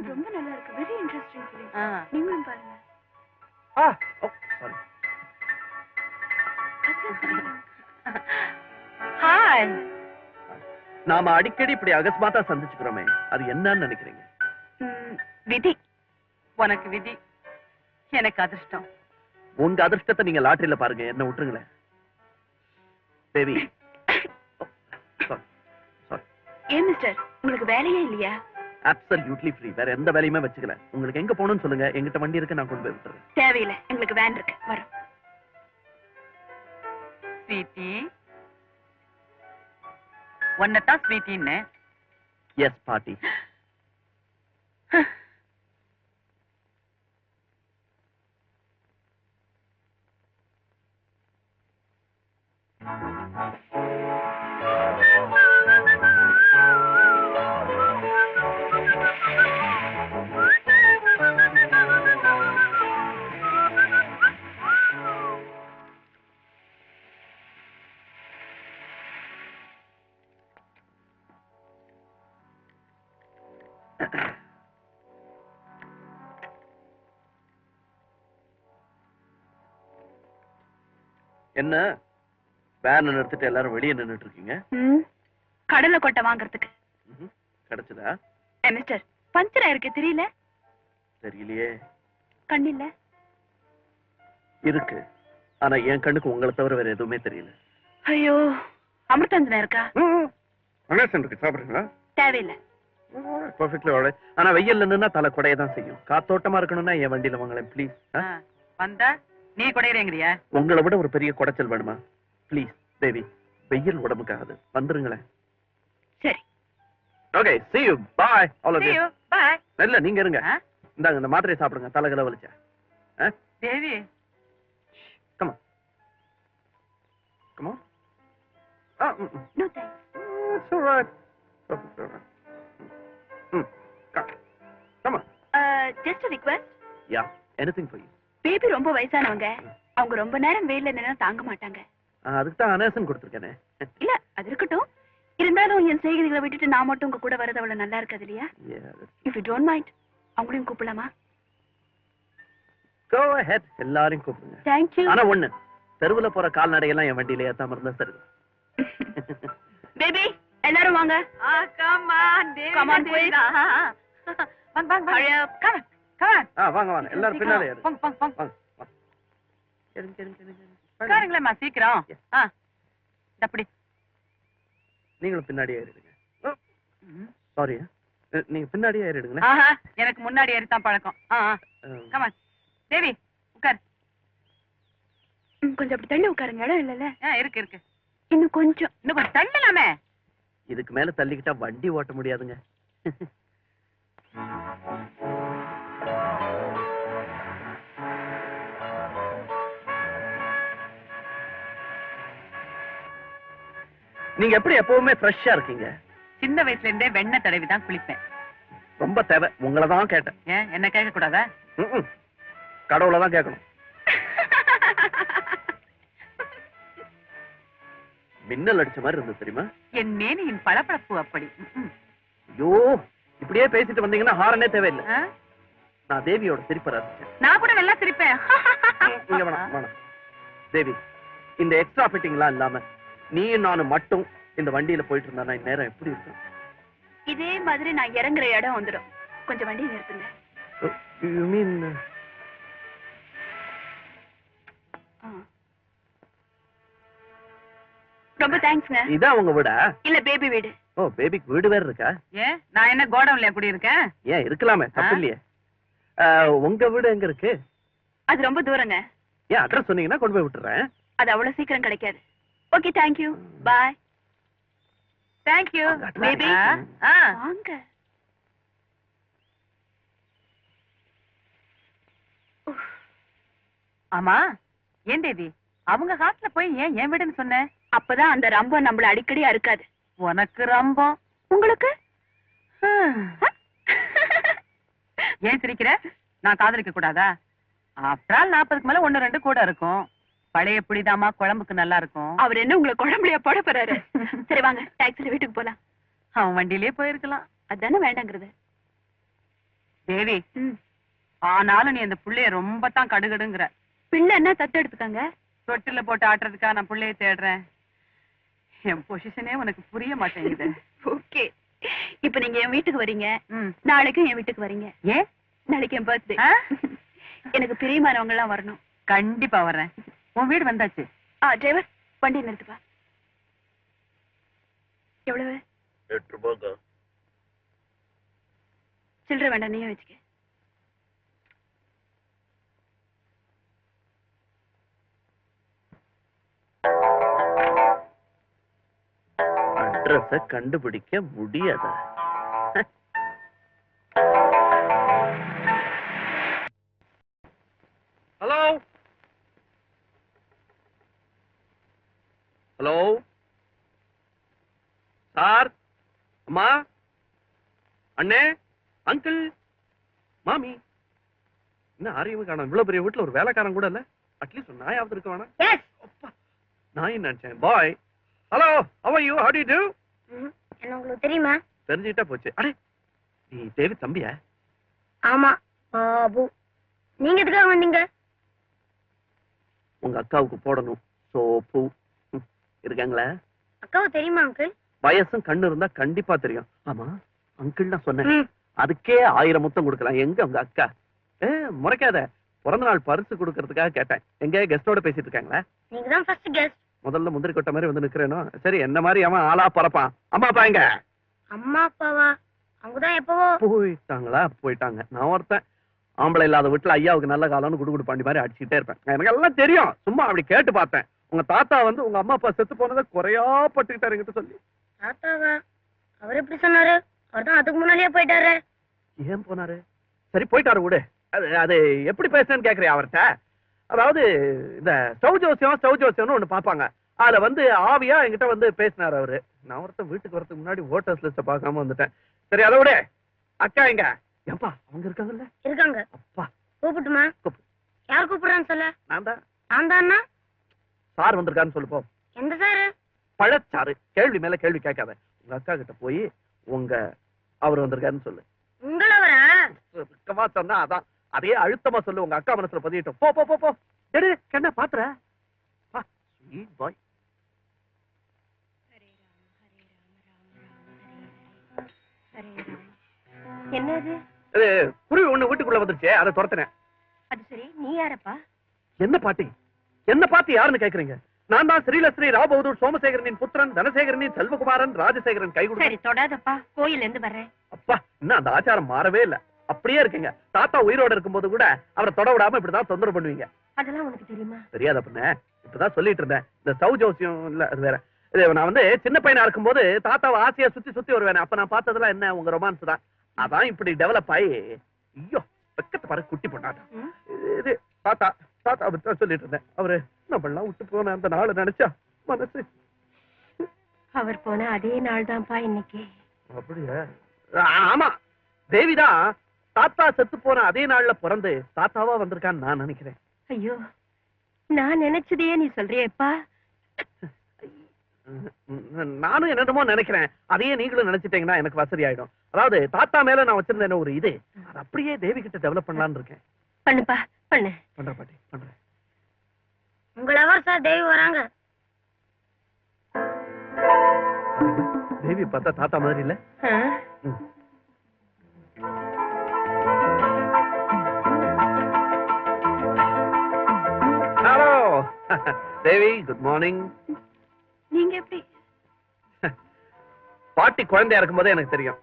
ரொம்ப நல்லா இருக்கு. Very interesting film. நீங்களும் பாருங்க. ஹாய். நாம அடிக்கடி இப்படி அகஸ்மாத்தா சந்திச்சுக்கிறோமே, அது என்னன்னு நினைக்கிறீங்க? விதி. உனக்கு விதி, எனக்கு அதிர்ஷ்டம். உங்க அதிர்ஷ்டத்தை நீங்க லாட்டரியில பாருங்க, என்ன விட்டுருங்களேன். தேவி. ஏன் மிஸ்டர், உங்களுக்கு வேலையே இல்லையா? Absolutely free. வேற எந்த வேலையுமே வச்சுக்கல. உங்களுக்கு எங்க போகணும்னு சொல்லுங்க, எங்கிட்ட வண்டி இருக்கு, நான் கொண்டு போய் விட்டுறேன். தேவையில்லை, எங்களுக்கு வேன் இருக்கு, வரோம். ஸ்வீட்டி, ஒன்னதான் ஸ்வீட்டின்னு. எஸ் பாட்டி. என்ன வேன் நிறுத்திட்டு எல்லாரும் வெளியே நின்னுட்டு இருக்கீங்க? கடலை கொட்டை வாங்குறதுக்கு. கிடைச்சதா? மிஸ்டர், பஞ்சர் ஆயிருக்கு, தெரியல? தெரியலையே. கண்ணில்ல? இருக்கு, ஆனா என் கண்ணுக்கு உங்களை தவிர வேற எதுவுமே தெரியல. ஐயோ, அமிர்தாஞ்சனா இருக்கா? அனேசன் இருக்கு, சாப்பிடுறீங்களா? தேவையில்லை. Perfectly alright. ஆனா வெயில்ல நின்னா தலை கொடைய தான் செய்யும். காத்தோட்டமா இருக்கணும்னா என் வண்டியில வாங்களேன் ப்ளீஸ். வந்தா நீ கொடையறேங்கறியா? உங்களை விட ஒரு பெரிய குடைச்சல் வேணுமா? ப்ளீஸ் தேவி, வெயில் உடம்புக்காது, வந்துருங்களேன். சரி. Okay, see you, bye all of you. See you, bye. இல்ல நீங்க இருங்க, இந்தாங்க இந்த மாத்திரையை சாப்பிடுங்க, தலைகல வலிச்சா. தேவி, come on, come on. No thanks. It's all right. Come on. Just a request. Yeah, anything for you. Baby ரொம்ப வயசானவங்க, அவங்க ரொம்ப நேரம் வெயில்ல நின்னா தாங்க மாட்டாங்க. அதுக்கு தான் அனேசன் கொடுத்துருக்கேனே. இல்ல, அது இருக்கட்டும். இருந்தாலும் என் செய்திகளை விட்டுட்டு நான் மட்டும் உங்க கூட வரது அவ்வளவு நல்லா இருக்காது இல்லையா? If you don't mind, அவங்களையும் கூப்பிடலாமா? Go ahead, எல்லாரையும் கூப்பிடுங்க. Thank you. ஆனா ஒண்ணு, தெருவுல போற கால்நடையெல்லாம் என் வண்டியில ஏத்தாம இருந்தா சரி. பேபி, எல்லாரும் வாங்க. come on, Devi. Come on, please. வாங்க. Hurry up. Come on. வாங்க எல்லாரும் பின்னாலே ஏறு. வாங்க. உட்காருங்களேம்மா, சீக்கிரம். அப்படி நீங்களும் பின்னாடியே ஏறிடுங்க. சாரி, நீங்க பின்னாடியே ஏறிடுங்க. எனக்கு முன்னாடி ஏறித்தான் பழக்கம். come on. தேவி, உட்கார். கொஞ்சம் அப்படி தள்ளி உட்காருங்க, இடம் இல்லைல்ல? இருக்கு. இன்னும் கொஞ்சம் தள்ளலாமே. இதுக்கு மேல தள்ளிக்கிட்டா வண்டி ஓட்ட முடியாதுங்க. நீங்க எப்படி எப்பவுமே ஃப்ரெஷ்ஷா இருக்கீங்க? சின்ன வயசுல இருந்தே வெண்ணெய் தடவி தான் குளிப்பேன். ரொம்ப தேவை. உங்களை தான் கேட்டேன். ஏன் என்ன கேட்க கூடாதா? கடவுளை தான் கேட்கணும். மின்னல் அடிச்ச மாதிரி இருந்தது தெரியுமா? என் மேனியின் பளபளப்பு அப்படி. ஐயோ, இப்படியே பேசிட்டு வந்தீங்கன்னா ஹாரனே தேவையில்லை. நான் தேவியோட சிரிப்பை ரசிச்சேன். நான் கூட நல்லா சிரிப்பேன். வேணாம் தேவி, இந்த எக்ஸ்ட்ரா ஃபிட்டிங்லாம் இல்லாம நீயும் நானும் மட்டும் இந்த வண்டியில போயிட்டு இருந்தா நேரம் எப்படி இருக்கும்? இதே மாதிரி நான் இறங்குற இடம் வந்துடும். கொஞ்சம் வண்டியை நிறுத்துங்க. You mean ரொம்ப தேங்க்ஸ்ங்க. இதான் உங்க வீடா? இல்ல, பேபி வீடு. ஓ, பேபிக்கு வீடு வேற இருக்கா? ஏன் நான் என்ன கோடவுன்ல குடி இருக்கேன்? ஏன் இருக்கலாமே, தப்பு இல்லையே. உங்க வீடு எங்க இருக்கு? அது ரொம்ப தூரங்க. ஏன் அட்ரஸ் சொன்னீங்கன்னா கொண்டு போய் விட்டுறேன். அது அவ்வளவு சீக்கிரம் கிடைக்காது. Okay, thank you, bye. Thank you baby. வாங்க. ஆமா, ஏன் தேவி அவங்க காட்டுல போய் ஏன் என் வீடுன்னு சொன்ன? அப்பதான் அந்த ரம்பம் நம்மள அடிக்கடி அறுக்காது. உனக்கு ரம்பம், உங்களுக்கு ஏன் சிரிக்கிற? நான் காதலிக்க கூடாதா? ஆஃப்டர் 40க்கு மேல 1-2 கூட இருக்கும். பழைய புளிதாமா குழம்புக்கு நல்லா இருக்கும். அவர் என்ன உங்களை குழம்புலையா போட போறாரு? சரி வாங்க, டாக்ஸில வீட்டுக்கு போலாம். அவன் வண்டியிலே போயிருக்கலாம். அதானே வேண்டாங்கிறது. தேவி, ம். ஆனாலும் நீ அந்த புள்ளைய ரொம்ப தான் கடுகடுங்கிற. பிள்ளை என்ன தத்து எடுத்துக்காங்க? தொட்டில போட்டு ஆட்டுறதுக்கா நான் புள்ளைய தேடுறேன்? என் பொசிஷனே உனக்கு புரிய மாட்டேங்குது. ஓகே, இப்ப நீங்க என் வீட்டுக்கு வரீங்க, ம். நாளைக்கும் என் வீட்டுக்கு வரீங்க. ஏன்? நாளைக்கு என் பர்த்டே. ஆ? எனக்கு பிரியமானவங்க எல்லாம் வரணும். கண்டிப்பா வர்றேன். உன் வீடு வந்தாச்சு. டிரைவர், வண்டி நிறுத்துப்பா. எவ்வளவு? 8 ரூபாய்க்கா. சில்லறை வேண்டாம், நீயே வச்சுக்க. அட்ரஸ கண்டுபிடிக்க முடியாதா? ஹலோ ஹலோ சார், அம்மா, அண்ணே, அங்கிள், மாமி, என்ன ஆரியமே காணோம். இவ்வளவு பெரிய வீட்டுல ஒரு வேலைக்காரன் கூட இல்ல. அட்லீஸ்ட் ஒரு நாயாவது இருக்க வேணாம். அப்பா, நாய் நினைச்சேன். பாய், hello, how are you? How do you do? என்ன உங்களுக்கு தெரியுமா? தெரிஞ்சுக்கிட்டா போச்சு. அடே, நீ தேவி தம்பியா? ஆமா, பாபு. நீங்க எதுக்காக வந்தீங்க? உங்க அக்காவுக்கு போடணும் சோப்பு. இருக்காங்களா? அக்காவுக்கு தெரியுமா அங்கிள்? வயசும் கண்ணு இருந்தா கண்டிப்பா தெரியும். ஆமா, அங்கிள் நான் சொன்னேன். ம். அதுக்கே 1000 முத்தம் கொடுக்கலாம். எங்க உங்க அக்கா? முறைக்காத. பிறந்த நாள் பரிசு கொடுக்கறதுக்காக கேட்டேன். எங்க கெஸ்டோட பேசிட்டு இருக்காங்களா? நீங்க தான் ஃபர்ஸ்ட் கெஸ்ட். முதல்ல முந்திரி கொட்ட மாதிரி வந்து நிக்கிறேனோ? சரி, என்ன மாதிரி அவன் ஆளா பறப்பான். அம்மா அப்பா எங்க? அம்மா அப்பாவா? அவங்கதான் எப்பவோ போயிட்டாங்களா? போயிட்டாங்க. நான் ஒருத்தன் ஆம்பளை இல்லாத வீட்டுல ஐயாவுக்கு நல்ல காலம்னு குடுகுடு பாண்டி மாதிரி அடிச்சுட்டே இருப்பேன். எனக்கு எல்லாம் தெரியும். சும்மா அப்படி கேட்டு பார்த்தேன். உங்க தாத்தா வந்து உங்க அம்மா அப்பா செத்து போனதை குறையா பட்டுக்கிட்டாரு என்கிட்ட சொல்லி. தாத்தாவா? அவர் எப்படி சொன்னாரு? அவர் தான் அதுக்கு முன்னாடியே போயிட்டாரு. ஏன் போனாரு? சரி, போயிட்டாரு விடு. அது எப்படி பேசுறேன்னு கேக்குறியா அவர்கிட்ட? அதாவது இந்த ஸ்டவ் ஜோசியம்னு ஒண்ணு பாப்பாங்க. அதுல வந்து ஆவியா என்கிட்ட வந்து பேசினாரு அவரு. நான் ஒருத்தன் வீட்டுக்கு வரதுக்கு முன்னாடி ஓட்டர்ஸ் லிஸ்ட பார்க்காம வந்துட்டேன். சரி, அதை விட அக்கா எங்க? ஏன்பா அவங்க இருக்காங்கல்ல? இருக்காங்க. அப்பா, கூப்பிட்டுமா? கூப்பிடு. யார் கூப்பிடுறான்னு சொல்ல? நான் தான். நான் தான். சார் வந்திருக்காருன்னு சொல்லுப்போம். எந்த சாரு? பழச்சாரு. கேள்வி மேல கேள்வி கேட்காத. உங்க அக்கா கிட்ட போய் உங்க அவர் வந்திருக்காருன்னு சொல்லு. உங்களவரா? சுத்தமா சொன்னா அதான். அதே அழுத்தமா சொல்லு. உங்க அக்கா மனசுல பதியட்டும். போ போ போ போ. எடு, என்ன பாத்துற? ஸ்வீட் பாய். என்னது? குருவி ஒண்ணு வீட்டுக்குள்ள வந்துருச்சே, அதை துரத்தினேன். அது சரி, நீ யாரப்பா? என்ன பாட்டி? என்ன பாட்டி யாருன்னு கேக்குறீங்க? நான் தான் ஸ்ரீலஸ்ரீ ராவ் பகதூர் சோமசேகரனின் புத்திரன், தனசேகரனின் செல்வகுமாரன், ராஜசேகரன் கை சரி, தொடாதப்பா. கோயில் இருந்து வர்றேன். அப்பா, இன்னும் அந்த ஆச்சாரம் மாறவே இல்ல. அப்படியே இருக்குங்க. தாத்தா உயிரோட இருக்கும்போது கூட அவரை தொட விடாம இப்படிதான் தொந்தரவு பண்ணுவீங்க. அதெல்லாம் உனக்கு தெரியுமா? தெரியாத பண்ண. இப்பதான் சொல்லிட்டு இருந்தேன். இந்த ஸ்டவ் ஜோசியம் இல்ல, அது வேற. இது நான் வந்து சின்ன பையனா இருக்கும்போது தாத்தாவை ஆசையா சுத்தி சுத்தி வருவேன். அப்ப நான் பார்த்ததெல்லாம் என்ன, உங்க ரொமான்ஸ் தான். அதான் இப்படி டெவலப் ஆகி, ஐயோ பக்கத்து பாரு, குட்டி பொண்ணாட்டம். இது தாத்தா தாத்தா தான் சொல்லிட்டு இருந்தேன். அவரு நம்மளாம் விட்டு போன அந்த நாளை நினைச்சா மனசு. அவர் போன அதே நாள் தான்ப்பா இன்னைக்கு. அப்படியா? ஆமா, தேவிதான் தாத்தா செத்து போன அதே நாள்ல பிறந்து தாத்தாவா வந்திருக்கான்னு நான் நினைக்கிறேன். ஐயோ, நான் நினைச்சதையே நீ சொல்றியேப்பா. நானும் என்னமோ நினைக்கிறேன். அதையே நீங்களும் நினைச்சிட்டீங்கன்னா எனக்கு வசதி ஆயிடும். அதாவது தாத்தா மேல நான் வச்சிருந்தேன் ஒரு இது, அது அப்படியே தேவி கிட்ட டெவலப் பண்ணலாம்னு இருக்கேன். பண்ணுப்பா, பண்ணு. பண்றேன் பாட்டி, பண்றேன். உங்களவர் சார் தேவி வராங்க. தேவி பார்த்தா தாத்தா மாதிரி இல்ல? ம். ஹலோ தேவி, குட் மார்னிங். நீங்க எப்படி? பாட்டி குழந்தையா இருக்கும்போதே எனக்கு தெரியும்.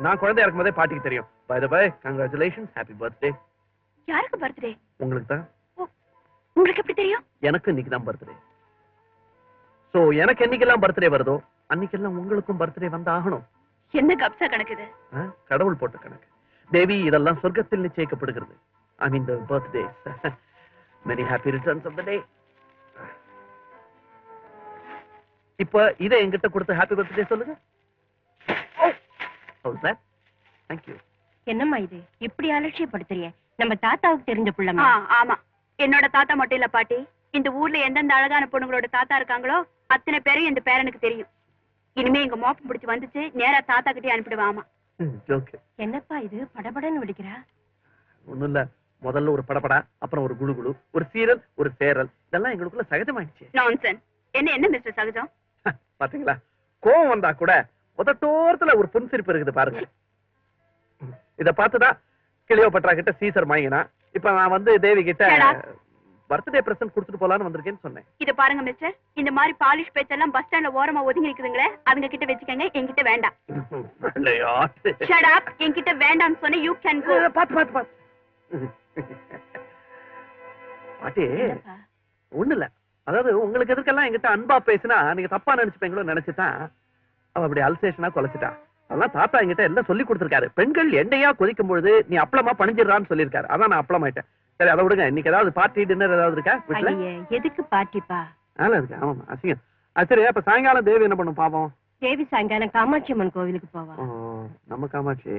நான் குழந்தையா இருக்கும்போதே பாட்டிக்கு தெரியும். By the by, congratulations, happy birthday. யாருக்கு பர்த்டே? உங்களுக்கு தான். உங்களுக்கு எப்படி தெரியும்? எனக்கு இன்னைக்கு தான் பர்த்டே. சோ எனக்கு என்னைக்கெல்லாம் பர்த்டே வருதோ அன்னைக்கெல்லாம் உங்களுக்கும் பர்த்டே வந்து ஆகணும். என்ன கப்சா கணக்குது? கடவுள் போட்ட கணக்கு. தேவி, இதெல்லாம் சொர்க்கத்தில் நிச்சயிக்கப்படுகிறது. I mean the birthdays. Many happy returns of the day. இப்ப இதை என்கிட்ட கொடுத்து ஹாப்பி பர்த்டே சொல்லுங்க. Oh sir, thank you. என்னம்மா இது இப்படி அலட்சியப்படுத்துறிய? நம்ம தாத்தாவுக்கு தெரிஞ்ச புள்ளமா? ஆமா, என்னோட தாத்தா மட்டும் இல்ல பாட்டி. இந்த ஊர்ல எந்தெந்த அழகான பொண்ணுங்களோட தாத்தா இருக்காங்களோ அத்தனை பேரும் இந்த பேரனுக்கு தெரியும். இனிமே எங்க மோப்பம் பிடிச்சு வந்துச்சு நேரா தாத்தா கிட்டே அனுப்பிடுவாமா. ஜோக்கு. என்னப்பா இது படபடன்னு வெடிக்கிறா? ஒண்ணும் இல்ல, முதல்ல ஒரு படபடா, அப்புறம் ஒரு குடு, ஒரு சீரல், ஒரு சேரல், இதெல்லாம் எங்களுக்குள்ள சகஜமாயிடுச்சு. நான்சென்ஸ். என்ன மிஸ்டர் சகஜம்? பாத்தீங்களா, கோவம் வந்தா கூட உதட்டோரத்துல ஒரு புன்சிரிப்பு இருக்குது பாருங்க. இத பார்த்துதான் கிளியோபட்ரா கிட்ட சீசர் வாங்கினா. இப்ப நான் வந்து தேவி கிட்ட Shut up. பர்த்டே பிரசன்ட் கொடுத்துட்டு போலான்னு வந்திருக்கேன்னு சொன்னேன். இத பாருங்க மிஸ்டர், இந்த மாதிரி பாலிஷ் பேச்செல்லாம் பஸ் ஸ்டாண்ட்ல ஓரமா ஒதுங்கி இருக்குதுங்களே, அதுங்க கிட்ட வச்சுக்கங்க, என்கிட்ட வேண்டாம். Shut up. என்கிட்ட வேண்டாம்னு சொன்ன யூ கேன் கோ. பாத்து பாட்டி, ஒண்ணு இல்ல, அதாவது உங்களுக்கு எதுக்கெல்லாம் என்கிட்ட அன்பா பேசினா நீங்க தப்பா நினைச்சுப்பீங்களோ நினைச்சுதான் அவ அப்படி அல்சேஷனா கொலைச்சிட்டா. அதெல்லாம் தாத்தா என்கிட்ட எல்லாம் சொல்லி கொடுத்திருக்காரு. பெண்கள் எண்ணெயா கொதிக்கும் பொழுது நீ அப்பளமா பணிஞ்சிடறான்னு சொல்லியிருக்காரு. அதான் நான் அப்பளமாயிட்டேன். சரி, அதை விடுங்க. இன்னைக்கு ஏதாவது பார்ட்டி டின்னர் ஏதாவது இருக்கா வீட்டுல? எதுக்கு பார்ட்டிப்பா? நல்லா இருக்கு. ஆமா, அசிங்கம். சரி, அப்ப சாயங்காலம் தேவி என்ன பண்ணும் பாப்போம்? தேவி சாயங்காலம் காமாட்சி அம்மன் கோவிலுக்கு போவா. நம்ம காமாட்சி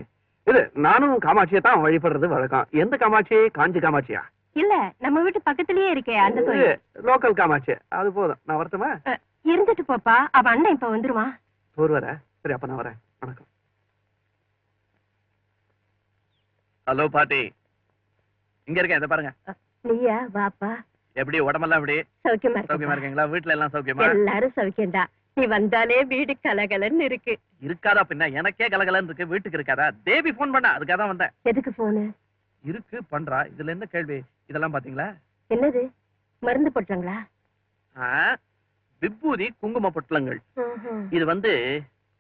இது, நானும் காமாட்சியை தான் வழிபடுறது வழக்கம். எந்த காமாட்சி? காஞ்சி காமாட்சியா? இல்ல, நம்ம வீட்டு பக்கத்துலயே இருக்கே அந்த கோயில். லோக்கல் காமாட்சி. அது போதும். நான் வரட்டுமா? இருந்துட்டு போப்பா, அவ அண்ணன் இப்ப வந்துருவான். வர. சரி, அப்ப நான் வரேன். வணக்கம். ஹலோ பாட்டி, இங்க இருக்கேன். இதை பாருங்க. நீயா? வாப்பா. எப்படி உடம்பெல்லாம் எப்படி? சௌக்கியமா சௌக்கியமா இருக்கீங்களா? வீட்டுல எல்லாம் சௌக்கியமா? எல்லாரும் சௌக்கியம்டா. நீ வந்தாலே வீடு கலகலன்னு இருக்கு. இருக்காதா பின்ன? எனக்கே கலகலன்னு இருக்கு, வீட்டுக்கு இருக்காதா? தேவி போன் பண்ணா, அதுக்காக தான் வந்தேன். எதுக்கு போனு? இருக்கு, பண்றா. இதுல என்ன கேள்வி? இதெல்லாம் பாத்தீங்களா? என்னது? மருந்து போட்டாங்களா? விபூதி குங்கும பொட்டலங்கள். இது வந்து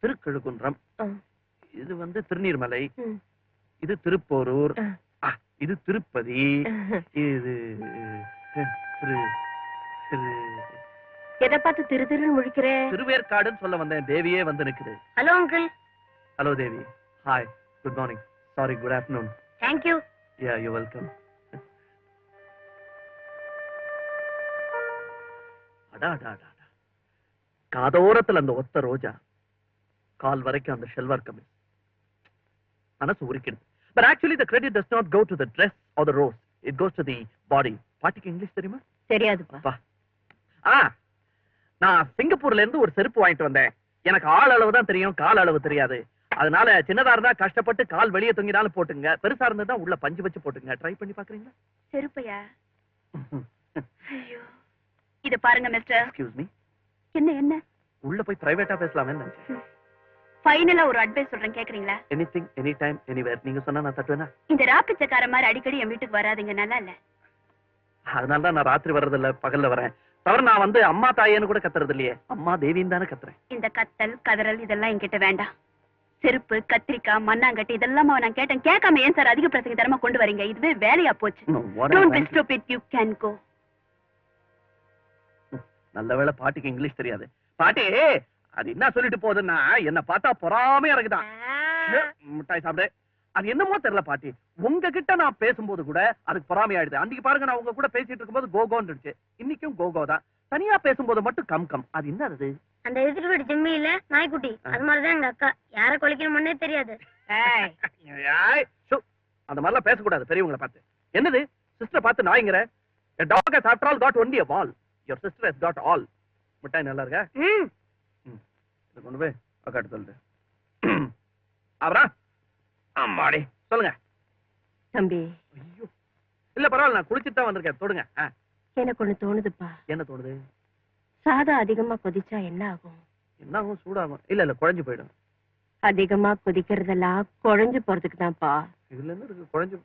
திருக்கழுகுன்றம், இது வந்து திருநீர்மலை, இது திருப்போரூர், இது திருப்பதி, இது எதை பார்த்து திரு திருன்னு முழிக்கிறேன்? திருவேற்காடுன்னு சொல்ல வந்தேன். தேவியே வந்து நிக்குது. Hello uncle. Hello Devi. Hi, good morning. Sorry, good afternoon. Thank you. Yeah, you welcome. காதோரத்துல அந்த ஒத்த ரோஜா, கால் வரைக்கும் அந்த ஷெல்வார் மனசு உரிக்கிறது. But actually the credit does not go to the dress or the rose. It goes to the body. பாட்டிக்கு இங்கிலீஷ் தெரியுமா? தெரியாதுப்பா. நான் சிங்கப்பூர்ல இருந்து ஒரு செருப்பு வாங்கிட்டு வந்தேன். எனக்கு ஆள் அளவு தான் தெரியும், கால் அளவு தெரியாது. அதனால சின்னதா இருந்தா கஷ்டப்பட்டு கால் வெளியே தொங்கினாலும் போட்டுங்க, பெருசா இருந்தா உள்ள பஞ்சு வச்சு போட்டுங்க. ட்ரை பண்ணி பாக்குறீங்களா? செருப்பையா? ஐயோ, இத பாருங்க மிஸ்டர். Excuse me. என்ன உள்ள போய் பிரைவேட்டா பேசலாமே நினைச்சேன். ஃபைனலா ஒரு அட்வைஸ் சொல்றேன், கேக்குறீங்களா? Anything, any time, anywhere. நீங்க சொன்னா நான் தட்டுவேனா? இந்த ராப்பிச்சக்கார மாதிரி அடிக்கடி என் வீட்டுக்கு வராதீங்க, நல்லா இல்ல. அதனால தான் நான் ராத்திரி வர்றது இல்ல, பகல்ல வரேன். தவிர நான் வந்து அம்மா தாயேன்னு கூட கத்துறது இல்லையே, அம்மா தேவின்னு தானே கத்துறேன். இந்த கத்தல் கதறல் இதெல்லாம் என்கிட்ட வேண்டாம். செருப்பு, கத்திரிக்காய், மண்ணாங்கட்டி இதெல்லாம் நான் கேட்டேன். கேட்காம ஏன் சார் அதிக பிரசங்க தரமா கொண்டு வரீங்க? இதுவே வேலையா போச்சு. Don't be stupid, you can go. நல்ல வேளை பாட்டிக்கு இங்கிலீஷ் தெரியாது. பாட்டி, அது என்ன சொல்லிட்டு போகுதுன்னா, என்ன பார்த்தா பொறாமையா இருக்குதான். மிட்டாய் சாப்பிடு. அது என்னமோ தெரியல பாட்டி, உங்ககிட்ட நான் பேசும்போது கூட அதுக்கு பொறாமையாயிடுது. அன்னைக்கு பாருங்க, நான் உங்க கூட பேசிட்டு இருக்கும்போது கோகோன்னு இருந்துச்சு. இன்னைக்கும் கோகோ தான். தனியா பேசும்போது மட்டும் கம். அது என்ன? அது அந்த எதிர்த்து வீடு ஜிம்மி இல்ல, நாய்க்குட்டி. அது மாதிரிதான் எங்க அக்கா. யார கொலைக்கணும்னே தெரியாது. அந்த மாதிரிலாம் பேசக்கூடாது பெரியவங்களை பார்த்து. என்னது சிஸ்டர் பார்த்து நாய்ங்கிற? A dog has after all got only a ball. Your sister has got all. மிட்டாய் நல்லா இருக்கா? இது கொண்டு போய் அக்காட்டு சொல்லிட்டு அப்புறம் அம்மாடி சொல்லுங்க. தம்பி. ஐயோ, இல்ல பரவாயில்ல, நான் குளிச்சுட்டு தான் வந்திருக்கேன். தொடுங்க. எனக்கு ஒண்ணு தோணுதுப்பா. என்ன தோணுது? சாதம் அதிகமா கொதிச்சா என்ன ஆகும்? என்ன ஆகும்? சூடாகும். இல்ல குழஞ்சு போயிடும். அதிகமா கொதிக்கிறதெல்லாம் குழஞ்சு போறதுக்கு தான்ப்பா. இதுல இருந்து இருக்கு குழஞ்சு.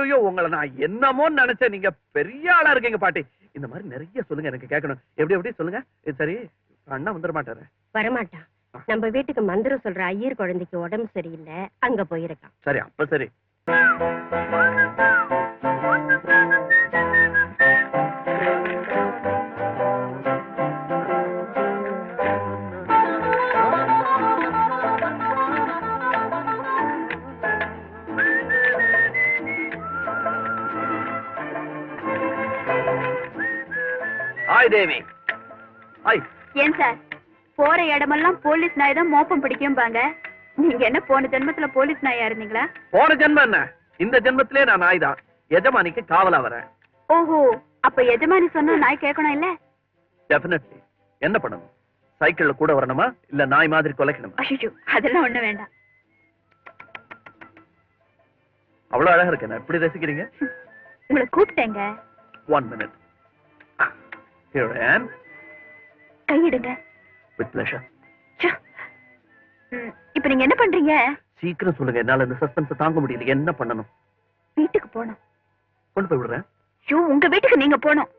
ஐயோ, உங்களை நான் என்னமோ நினைச்சேன். நீங்க பெரிய ஆளா இருக்கீங்க பாட்டி. இந்த மாதிரி நிறைய சொல்லுங்க, எனக்கு கேட்கணும். எப்படி சொல்லுங்க. சரி, அண்ணா வந்துட மாட்டாரு. வரமாட்டான். நம்ம வீட்டுக்கு மந்திரம் சொல்ற ஐயர் குழந்தைக்கு உடம்பு சரியில்லை, அங்க போயிருக்கான். சரி, அப்ப சரி. ஹாய் தேவி. ஹாய். ஏன் சார், போற இடமெல்லாம் போலீஸ் நாய் தான் மோப்பம் பிடிக்கும்பாங்க. நீங்க என்ன போன ஜென்மத்துல போலீஸ் நாயா இருந்தீங்களா? போன ஜென்மம் என்ன, இந்த ஜென்மத்திலே நான் நாய் தான். எஜமானிக்கு காவலா வரேன். ஓஹோ, அப்ப எஜமானி சொன்னா நாய் கேட்கணும் இல்ல? டெஃபினெட்லி. என்ன பண்ணணும்? சைக்கிள்ல கூட வரணுமா இல்ல நாய் மாதிரி கொலைக்கணுமா? ஐயோ அதெல்லாம் ஒண்ணு வேண்டாம். அவ்வளவு அழகா இருக்கு. நான் எப்படி ரசிக்கிறீங்க? உங்களை கூப்பிட்டேங்க. 1 minute. Here I am. கையிடுங்க. With pleasure. இப்ப நீங்க என்ன பண்றீங்க? சீக்கிரம் சொல்லுங்க, என்னால இந்த சஸ்பென்ஸ் தாங்க முடியல. என்ன பண்ணணும்? வீட்டுக்கு போகணும். கொண்டு போய் விடுறேன். ஐயோ உங்க வீட்டுக்கு நீங்க போகணும்.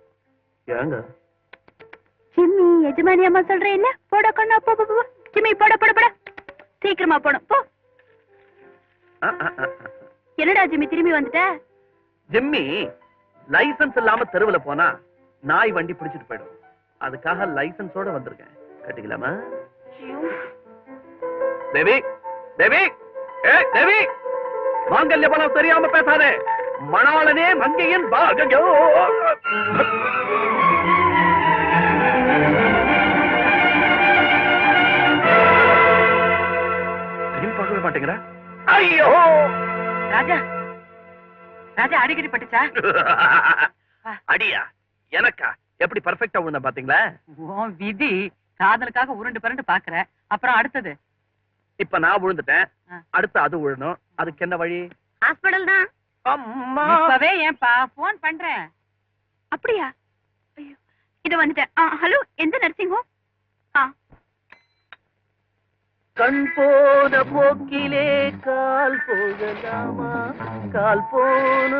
ஏங்க? ஜிம்மி எஜமானி அம்மா சொல்றேன் இல்ல, போட கண்ணா போ போ போ. ஜிம்மி போட போட போட. சீக்கிரமா போணும் போ. என்னடா ஜிம்மி திரும்பி வந்துட்ட? ஜிம்மி லைசன்ஸ் இல்லாம தெருவுல போனா நாய் வண்டி பிடிச்சிட்டு போயிடும். அதுக்காக லைசன்ஸோட வந்திருக்கேன். கட்டிக்கலாமா? தேவி தேவி தேவி, மாங்கல்ய பலம் தெரியாம பேசாதே. மணாளனே மங்கையின் பாகோ. பார்க்கவே மாட்டேங்கிற. ஐயோ ராஜா, ராஜா அடிக்கடி பட்டுச்சா? அடியா எனக்கா? எப்படி பர்ஃபெக்ட்டா விழுந்த பாத்தீங்களா? உன் விதி. காதலுக்காக உருண்டு பரண்டு பாக்குற. அப்புறம் அடுத்தது? இப்ப நான் விழுந்துட்டேன், அடுத்து அது விழணும். அதுக்கு என்ன வழி? ஹாஸ்பிடல் தான். அம்மா இப்பவே ஏன்பா போன் பண்றேன். அப்படியா? ஐயோ இது வந்துட்டேன். ஹலோ, எந்த நர்சிங் ஹோம்? கண் போன போக்கிலே கால் போகலாமா? கால் போன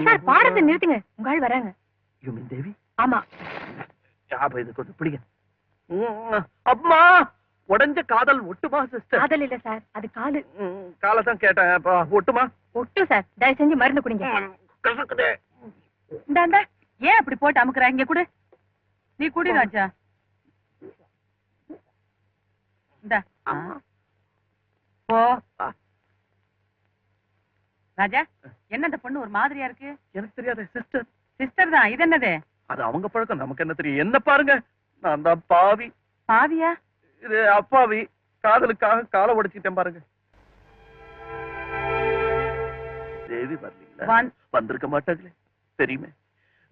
சார் பாடத்தை நிறுத்துங்க, உங்க ஆள் வராங்க. யூமின் தேவி? ஆமா. அப்ப இது கொஞ்சம் பிடிங்க. அம்மா, உடைஞ்ச காதல் ஒட்டுமா சிஸ்டர்? காதல் இல்ல சார், அது காலு. காலை தான் கேட்டேன். ஒட்டுமா? ஒட்டு சார், தயவு செஞ்சு மருந்து குடிங்க. இந்தாண்டா, ஏன் அப்படி போட்டு அமுக்குற? இங்க குடு, நீ குடி ராஜா. இந்தா போ. ராஜா, என்ன இந்த பொண்ணு ஒரு மாதிரியா இருக்கு? எனக்கு தெரியாது சிஸ்டர். சிஸ்டர் தான். இது என்னது? அது அவங்க பழக்கம், நமக்கு என்ன தெரியும்? என்ன பாருங்க, நான் தான் பாவி. பாவியா? இது அப்பாவி. காதலுக்காக காலை உடைச்சிட்டேன் பாருங்க. தேவி வரலீங்களா? வந்திருக்க மாட்டாங்களே, தெரியுமே.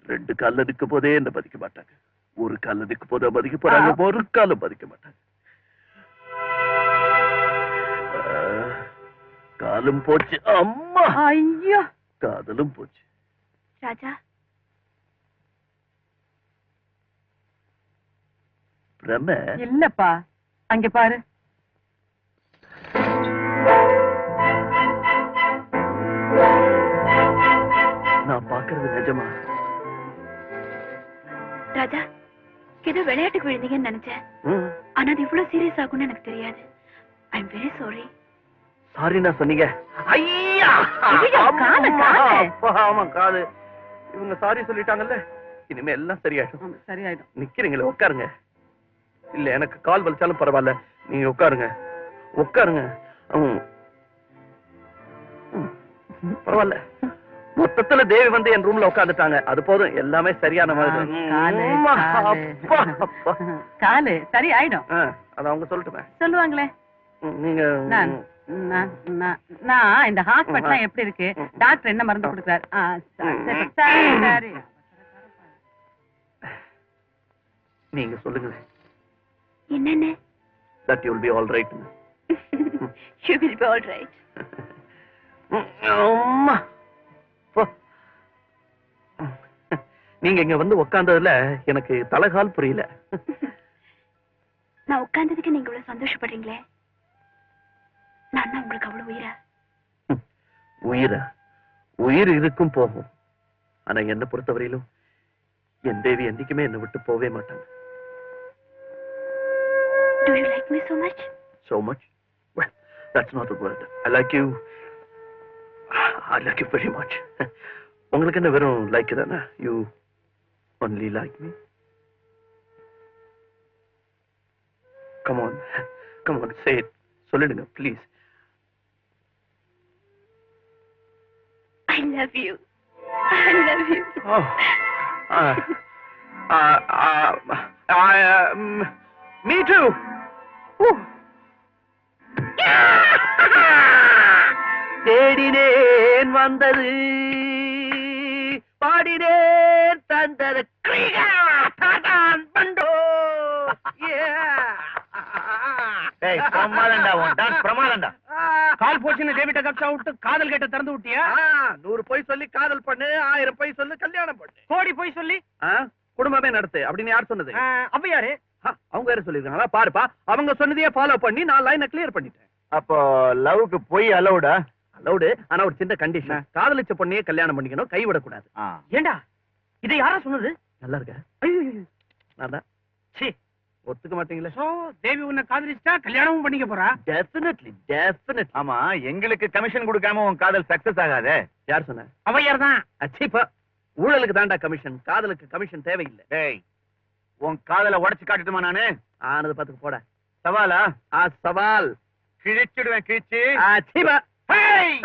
2 கால்ல நிற்கும் போதே என்ன மதிக்க மாட்டாங்க. ஒரு கால்ல நிற்கும் போதே மதிக்க போறாங்க, ஒரு காலம் மதிக்க மாட்டாங்க. காலும் போச்சு. அம்மா ஐயோ, காதலும் போச்சு. ராஜா, பிரம இல்லப்பா, அங்க பாரு. நான் பாக்குறது நிஜமா? ராஜா, ஏதோ விளையாட்டுக்கு விழுந்தீங்கன்னு நினைச்சேன். ஆனா அது இவ்வளவு சீரியஸ் ஆகும்னு எனக்கு தெரியாது. I am very sorry. Sorry நான் சொன்னீங்க? ஐயா, காது காது. ஆமா காது. இவங்க சாரி சொல்லிட்டாங்கல்ல, இனிமே எல்லாம் சரியாயிடும். சரியாயிடும். நிக்கிறீங்களே, உட்காருங்க. இல்ல எனக்கு கால் வலிச்சாலும் பரவாயில்ல, நீங்க உட்காருங்க. உட்காருங்க. பரவாயில்ல. மொத்தத்துல தேவி வந்து என் ரூம்ல உட்காந்துட்டாங்க. அது போதும், எல்லாமே சரியான மாதிரி. காலு சரி ஆயிடும். அது அவங்க சொல்லட்டுமே. சொல்லுவாங்களே. நீங்க நான் இந்த ஹாஸ்பிட்டல் எப்படி இருக்கு, டாக்டர் என்ன மருந்து கொடுக்குறாரு? சரி, நீங்க சொல்லுங்க. என்னன்னு? That you'll be all right. You will be all right. அம்மா, நீங்க இங்க வந்து உட்கார்ந்ததுல எனக்கு தலைகால் புரியல. நான் உட்கார்ந்ததுக்கு நீங்க இவ்வளவு சந்தோஷப்படுறீங்களே, நான் உங்களுக்கு அவ்வளவு உயிரா? உயிரா? உயிர் இருக்கும் போகும். ஆனா என்ன பொறுத்தவரையிலும் என் தேவி என்னைக்குமே என்னை விட்டு போவே மாட்டாங்க. Do you like me so much? So much? Well, that's not a word. I like you. I like you very much. உங்களுக்கு என்ன வெறும் லைக் தானே? You only like me? Come on. Come on, say it. சொல்லிடுங்க, please. I love you. I love you. Oh. Me too. தேடினேன் வந்தது, பாடினேன் தந்தது. பண்டோ பிரமாதண்டா உன் டான்ஸ் பிரமாதண்டா. கால் போச்சுன்னு டேவிட்ட கப்சா விட்டு காதல் கேட்ட திறந்து விட்டியா? 100 பொய் சொல்லி காதல் பண்ணு, 1000 பொய் சொல்லி கல்யாணம் பண்ணு, கோடி போய் சொல்லி குடும்பமே நடத்து அப்படின்னு யார் சொன்னது? அவ்வையாரு. அவங்க யாரும் சொல்லிருக்காங்களா? பாருப்பா, அவங்க சொன்னதையே ஃபாலோ பண்ணி நான் லைனை கிளியர் பண்ணிட்டேன். அப்போ லவ்க்கு போய் அலவுடா? அலவுடு, ஆனா ஒரு சின்ன கண்டிஷன். காதலிச்ச பொண்ணையே கல்யாணம் பண்ணிக்கணும், கைவிடக்கூடாது. ஏண்டா இதை யாரா சொன்னது? நல்லா இருக்க? நான் தான். சீ, ஒத்துக்க மாட்டீங்களா? சோ தேவி உன்னை காதலிச்சா கல்யாணமும் பண்ணிக்க போறா? டெஃபினெட்லி. ஆமா, எங்களுக்கு கமிஷன் கொடுக்காம உன் காதல் சக்சஸ் ஆகாதே. யார் சொன்ன? அவ்வையார் தான். அச்சிப்பா, ஊழலுக்கு தாண்டா கமிஷன், காதலுக்கு கமிஷன் தேவையில்லை. டேய், உன் காதலை உடைச்சு காட்டுட்டுமா நானு? ஆனது பாத்துக்கு போட. சவாலா? சவால். கிழிச்சிடுவேன், கிழிச்சு. அச்சிப்பா. ஹேய்!